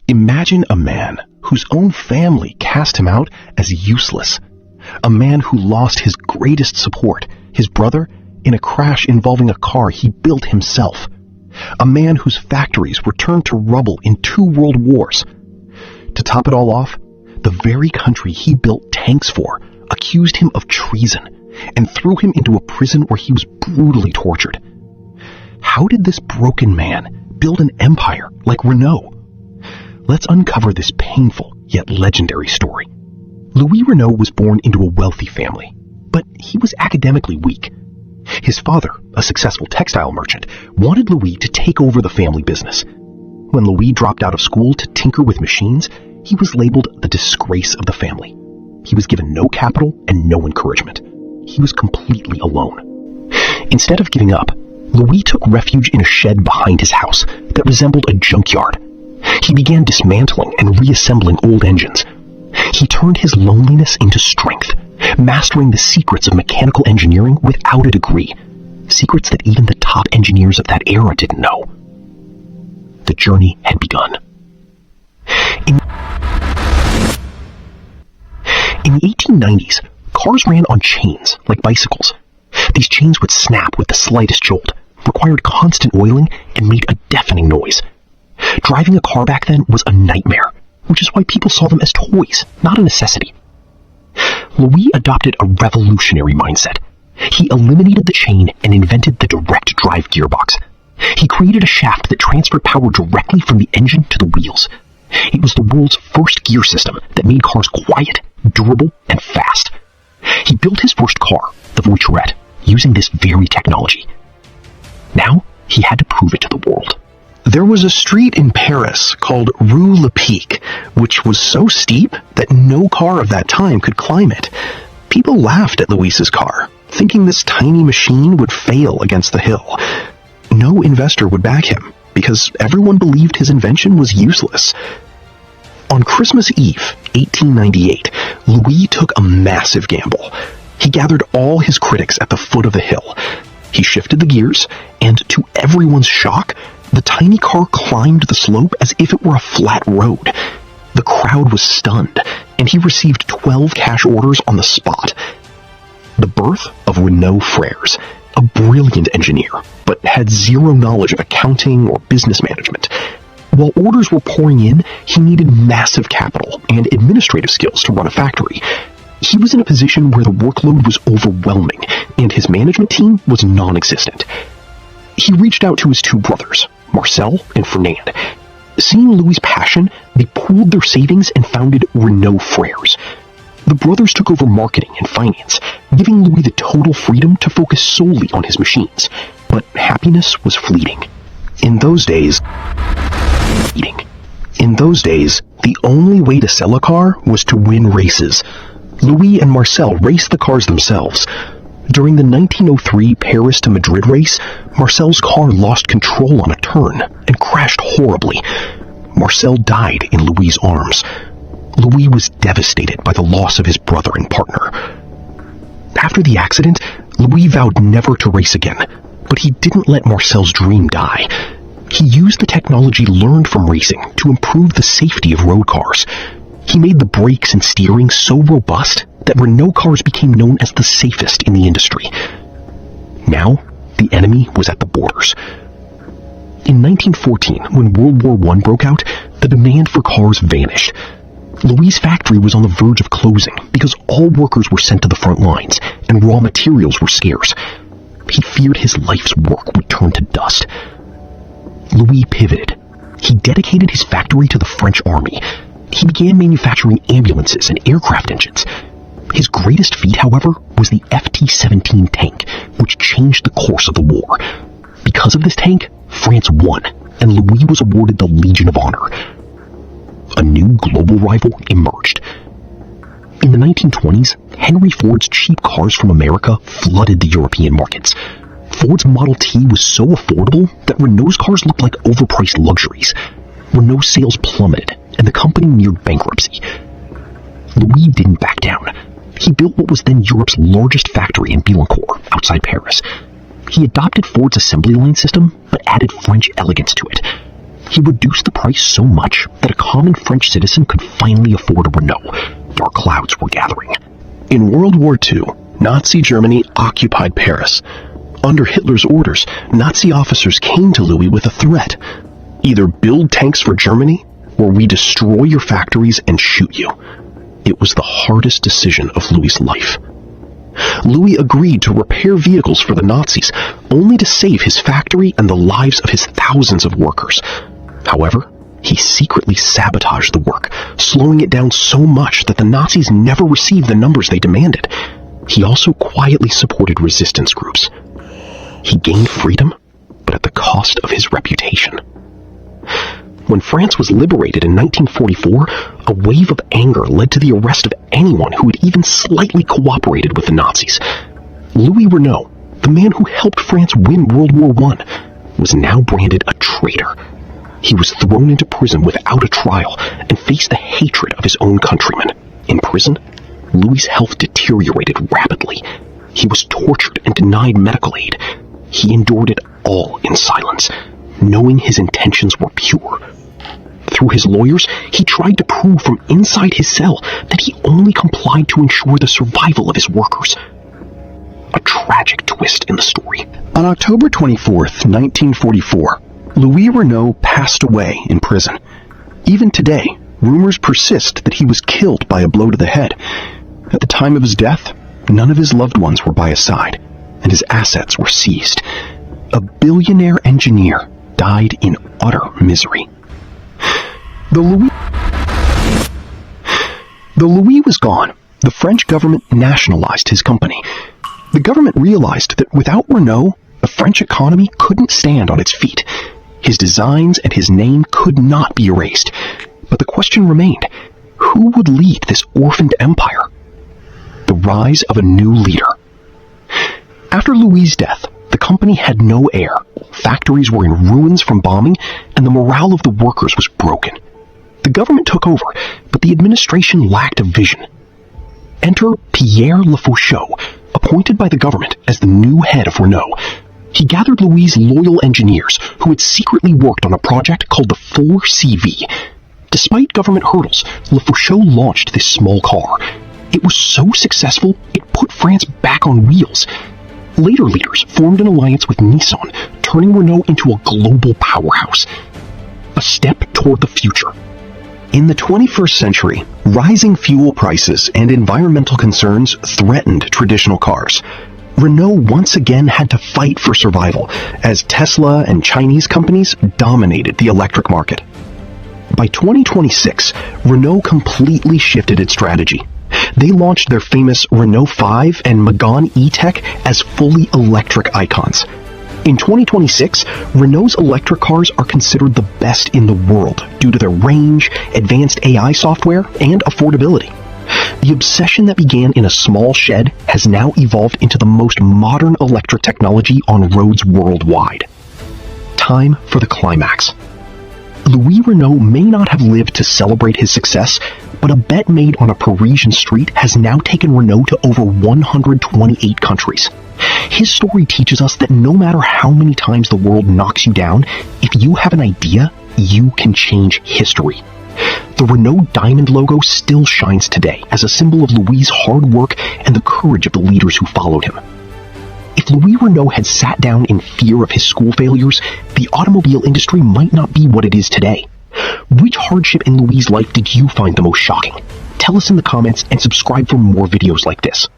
Imagine a man whose own family cast him out as useless. A man who lost his greatest support, his brother, in a crash involving a car he built himself. A man whose factories were turned to rubble in 2 world wars. To top it all off, the very country he built tanks for accused him of treason and threw him into a prison where he was brutally tortured. How did this broken man build an empire like Renault? Let's uncover this painful yet legendary story. Louis Renault was born into a wealthy family, but he was academically weak. His father, a successful textile merchant, wanted Louis to take over the family business. When Louis dropped out of school to tinker with machines, he was labeled the disgrace of the family. He was given no capital and no encouragement. He was completely alone. Instead of giving up, Louis took refuge in a shed behind his house that resembled a junkyard. He began dismantling and reassembling old engines. He turned his loneliness into strength, mastering the secrets of mechanical engineering without a degree, secrets that even the top engineers of that era didn't know. The journey had begun. In the 1890s, cars ran on chains like bicycles. These chains would snap with the slightest jolt, required constant oiling, and made a deafening noise. Driving a car back then was a nightmare, which is why people saw them as toys, not a necessity. Louis adopted a revolutionary mindset. He eliminated the chain and invented the direct drive gearbox. He created a shaft that transferred power directly from the engine to the wheels. It was the world's first gear system that made cars quiet, durable, and fast. He built his first car, the Voiturette, using this very technology. Now, he had to prove it to the world. There was a street in Paris called Rue Le Pic, which was so steep that no car of that time could climb it. People laughed at Louis's car, thinking this tiny machine would fail against the hill. No investor would back him, because everyone believed his invention was useless. On Christmas Eve, 1898, Louis took a massive gamble. He gathered all his critics at the foot of the hill. He shifted the gears, and to everyone's shock, the tiny car climbed the slope as if it were a flat road. The crowd was stunned, and he received 12 cash orders on the spot. The birth of Renault Frères, a brilliant engineer, but had zero knowledge of accounting or business management. While orders were pouring in, he needed massive capital and administrative skills to run a factory. He was in a position where the workload was overwhelming, and his management team was non-existent. He reached out to his 2 brothers, Marcel and Fernand. Seeing Louis' passion, they pooled their savings and founded Renault Frères. The brothers took over marketing and finance, giving Louis the total freedom to focus solely on his machines. But happiness was fleeting. In those days, the only way to sell a car was to win races. Louis and Marcel raced the cars themselves. During the 1903 Paris to Madrid race, Marcel's car lost control on a turn and crashed horribly. Marcel died in Louis' arms. Louis was devastated by the loss of his brother and partner. After the accident, Louis vowed never to race again, but he didn't let Marcel's dream die. He used the technology learned from racing to improve the safety of road cars. He made the brakes and steering so robust that Renault cars became known as the safest in the industry. Now, the enemy was at the borders. In 1914, when World War I broke out, the demand for cars vanished. Louis' factory was on the verge of closing because all workers were sent to the front lines and raw materials were scarce. He feared his life's work would turn to dust. Louis pivoted. He dedicated his factory to the French army. He began manufacturing ambulances and aircraft engines. His greatest feat, however, was the FT-17 tank, which changed the course of the war. Because of this tank, France won, and Louis was awarded the Legion of Honor. A new global rival emerged. In the 1920s, Henry Ford's cheap cars from America flooded the European markets. Ford's Model T was so affordable that Renault's cars looked like overpriced luxuries. Renault sales plummeted, and the company neared bankruptcy. Louis didn't back down. He built what was then Europe's largest factory in Billancourt, outside Paris. He adopted Ford's assembly line system, but added French elegance to it. He reduced the price so much that a common French citizen could finally afford a Renault. Dark clouds were gathering. In World War II, Nazi Germany occupied Paris. Under Hitler's orders, Nazi officers came to Louis with a threat. Either build tanks for Germany, or we destroy your factories and shoot you. It was the hardest decision of Louis's life. Louis agreed to repair vehicles for the Nazis, only to save his factory and the lives of his thousands of workers. However, he secretly sabotaged the work, slowing it down so much that the Nazis never received the numbers they demanded. He also quietly supported resistance groups. He gained freedom, but at the cost of his reputation. When France was liberated in 1944, a wave of anger led to the arrest of anyone who had even slightly cooperated with the Nazis. Louis Renault, the man who helped France win World War I, was now branded a traitor. He was thrown into prison without a trial and faced the hatred of his own countrymen. In prison, Louis's health deteriorated rapidly. He was tortured and denied medical aid. He endured it all in silence, knowing his intentions were pure. Through his lawyers, he tried to prove from inside his cell that he only complied to ensure the survival of his workers. A tragic twist in the story. On October 24th, 1944, Louis Renault passed away in prison. Even today, rumors persist that he was killed by a blow to the head. At the time of his death, none of his loved ones were by his side, and his assets were seized. A billionaire engineer died in utter misery. The Louis was gone. The French government nationalized his company. The government realized that without Renault, the French economy couldn't stand on its feet. His designs and his name could not be erased. But the question remained, who would lead this orphaned empire? The rise of a new leader. After Louis' death, the company had no heir. Factories were in ruins from bombing, and the morale of the workers was broken. The government took over, but the administration lacked a vision. Enter Pierre Lefaucheux, appointed by the government as the new head of Renault. He gathered Louis' loyal engineers who had secretly worked on a project called the 4CV. Despite government hurdles, Lefaucheux launched this small car. It was so successful, it put France back on wheels. Later leaders formed an alliance with Nissan, turning Renault into a global powerhouse. A step toward the future. In the 21st century, rising fuel prices and environmental concerns threatened traditional cars. Renault once again had to fight for survival, as Tesla and Chinese companies dominated the electric market. By 2026, Renault completely shifted its strategy. They launched their famous Renault 5 and Megane E-Tech as fully electric icons. In 2026, Renault's electric cars are considered the best in the world due to their range, advanced AI software, and affordability. The obsession that began in a small shed has now evolved into the most modern electric technology on roads worldwide. Time for the climax. Louis Renault may not have lived to celebrate his success, but a bet made on a Parisian street has now taken Renault to over 128 countries. His story teaches us that no matter how many times the world knocks you down, if you have an idea, you can change history. The Renault diamond logo still shines today as a symbol of Louis' hard work and the courage of the leaders who followed him. If Louis Renault had sat down in fear of his school failures, the automobile industry might not be what it is today. Which hardship in Louis' life did you find the most shocking? Tell us in the comments and subscribe for more videos like this.